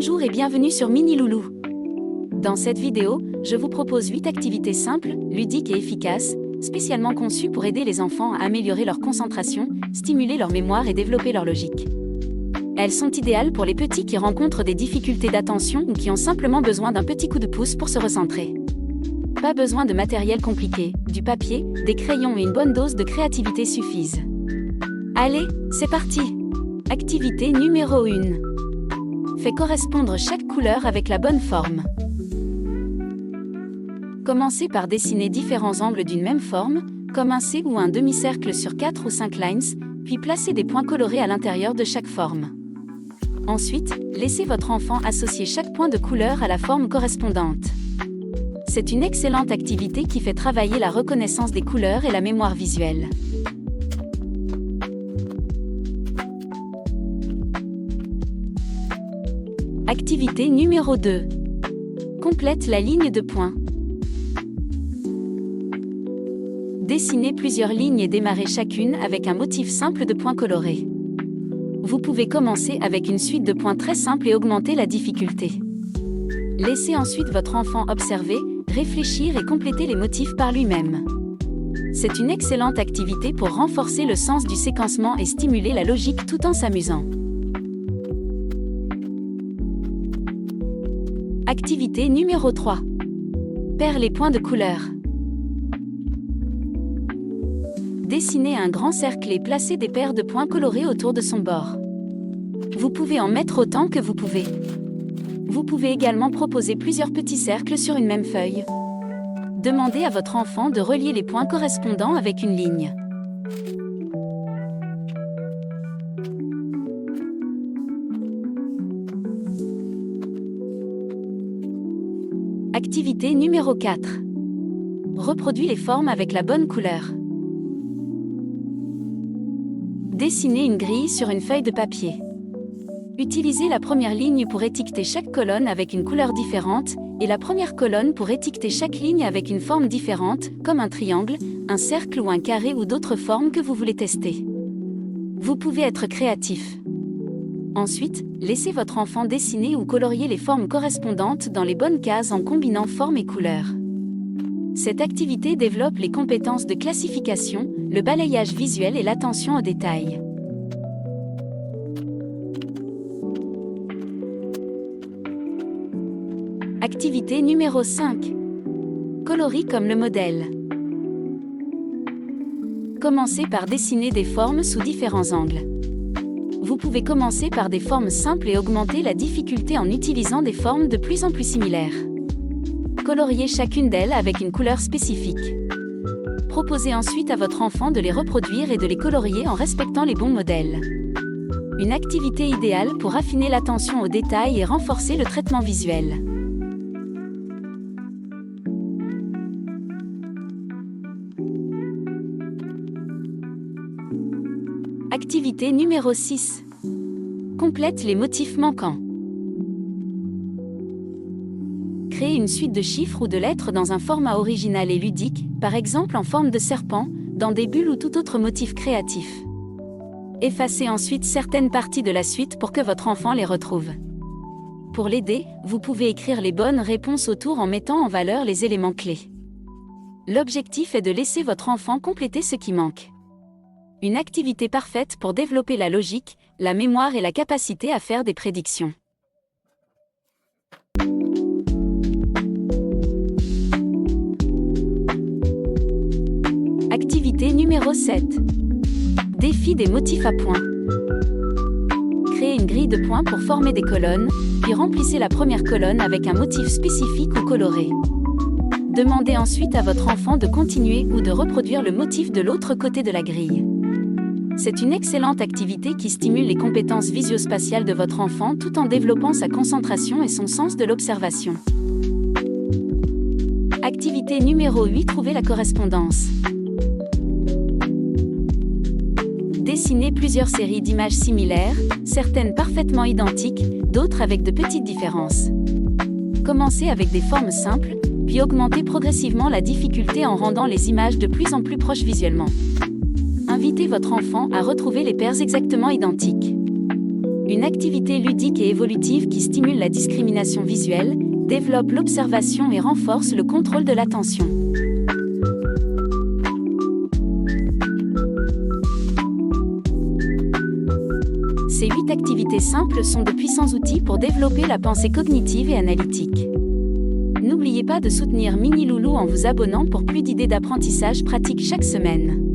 Bonjour et bienvenue sur Mini Loulou. Dans cette vidéo, je vous propose 8 activités simples, ludiques et efficaces, spécialement conçues pour aider les enfants à améliorer leur concentration, stimuler leur mémoire et développer leur logique. Elles sont idéales pour les petits qui rencontrent des difficultés d'attention ou qui ont simplement besoin d'un petit coup de pouce pour se recentrer. Pas besoin de matériel compliqué, du papier, des crayons et une bonne dose de créativité suffisent. Allez, c'est parti! Activité numéro 1. Fais correspondre chaque couleur avec la bonne forme. Commencez par dessiner différents angles d'une même forme, comme un C ou un demi-cercle sur 4 ou 5 lines, puis placez des points colorés à l'intérieur de chaque forme. Ensuite, laissez votre enfant associer chaque point de couleur à la forme correspondante. C'est une excellente activité qui fait travailler la reconnaissance des couleurs et la mémoire visuelle. Activité numéro 2. Complète la ligne de points. Dessinez plusieurs lignes et démarrez chacune avec un motif simple de points colorés. Vous pouvez commencer avec une suite de points très simple et augmenter la difficulté. Laissez ensuite votre enfant observer, réfléchir et compléter les motifs par lui-même. C'est une excellente activité pour renforcer le sens du séquencement et stimuler la logique tout en s'amusant. Activité numéro 3. Paire les points de couleur. Dessinez un grand cercle et placez des paires de points colorés autour de son bord. Vous pouvez en mettre autant que vous pouvez. Vous pouvez également proposer plusieurs petits cercles sur une même feuille. Demandez à votre enfant de relier les points correspondants avec une ligne. Activité numéro 4. Reproduis les formes avec la bonne couleur. Dessinez une grille sur une feuille de papier. Utilisez la première ligne pour étiqueter chaque colonne avec une couleur différente, et la première colonne pour étiqueter chaque ligne avec une forme différente, comme un triangle, un cercle ou un carré ou d'autres formes que vous voulez tester. Vous pouvez être créatif. Ensuite, laissez votre enfant dessiner ou colorier les formes correspondantes dans les bonnes cases en combinant formes et couleurs. Cette activité développe les compétences de classification, le balayage visuel et l'attention aux détails. Activité numéro 5. Coloris comme le modèle. Commencez par dessiner des formes sous différents angles. Vous pouvez commencer par des formes simples et augmenter la difficulté en utilisant des formes de plus en plus similaires. Coloriez chacune d'elles avec une couleur spécifique. Proposez ensuite à votre enfant de les reproduire et de les colorier en respectant les bons modèles. Une activité idéale pour affiner l'attention aux détails et renforcer le traitement visuel. Activité numéro 6. Complète les motifs manquants. Créez une suite de chiffres ou de lettres dans un format original et ludique, par exemple en forme de serpent, dans des bulles ou tout autre motif créatif. Effacez ensuite certaines parties de la suite pour que votre enfant les retrouve. Pour l'aider, vous pouvez écrire les bonnes réponses autour en mettant en valeur les éléments clés. L'objectif est de laisser votre enfant compléter ce qui manque. Une activité parfaite pour développer la logique, la mémoire et la capacité à faire des prédictions. Activité numéro 7. Défi des motifs à points. Créez une grille de points pour former des colonnes, puis remplissez la première colonne avec un motif spécifique ou coloré. Demandez ensuite à votre enfant de continuer ou de reproduire le motif de l'autre côté de la grille. C'est une excellente activité qui stimule les compétences visio-spatiales de votre enfant tout en développant sa concentration et son sens de l'observation. Activité numéro 8. Trouvez la correspondance. Dessinez plusieurs séries d'images similaires, certaines parfaitement identiques, d'autres avec de petites différences. Commencez avec des formes simples, puis augmentez progressivement la difficulté en rendant les images de plus en plus proches visuellement. Invitez votre enfant à retrouver les paires exactement identiques. Une activité ludique et évolutive qui stimule la discrimination visuelle, développe l'observation et renforce le contrôle de l'attention. Ces 8 activités simples sont de puissants outils pour développer la pensée cognitive et analytique. N'oubliez pas de soutenir Mini Loulou en vous abonnant pour plus d'idées d'apprentissage pratique chaque semaine.